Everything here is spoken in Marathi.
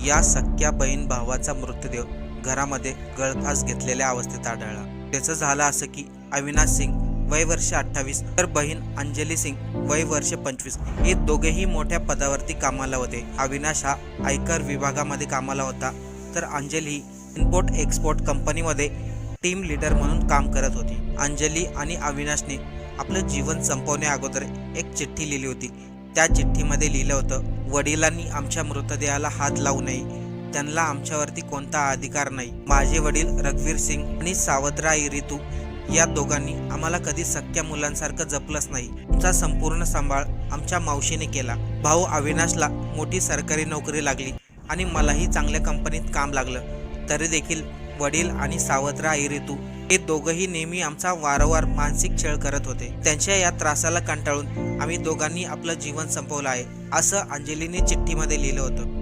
या सख्या बहीण भावाचा मृतदेह घरामध्ये गळफास घेतलेल्या अवस्थेत आढळला। त्याचं झालं असं की अविनाश सिंग वय वर्ष 28 तर बहीण अंजली सिंग वय वर्ष 25 हे दोघेही मोठ्या पदावरती कामाला होते। अविनाश हा आयकर विभागामध्ये कामाला होता तर अंजली ही इम्पोर्ट एक्सपोर्ट कंपनीमध्ये टीम लीडर म्हणून काम करत होती। अंजली आणि अविनाशने आपलं जीवन संपवण्या अगोदर एक चिठ्ठी लिहिली होती। त्या चिठ्ठीमध्ये लिहिलं होतं, वडिलांनी आमच्या मृतदेहाला हात लावू नये, त्यांना आमच्यावरती कोणता अधिकार नाही। माझे वडील रघुवीर सिंग आणि सावत्राई रितू या दोघांनी आम्हाला कधी सख्या मुलांसारखं जपलंच नाही। आमचा संपूर्ण सांभाळ आमच्या मावशीने केला। भाऊ अविनाशला मोठी सरकारी नोकरी लागली आणि मलाही चांगल्या कंपनीत काम लागलं, तरी देखील वडील आणि सावत्राई रितू हे दोघंही नेहमी आमचा वारंवार मानसिक छळ करत होते। त्यांच्या या त्रासाला कंटाळून आम्ही दोघांनी आपलं जीवन संपवलं आहे, असं अंजलीने चिठ्ठीमध्ये लिहिलं होतं।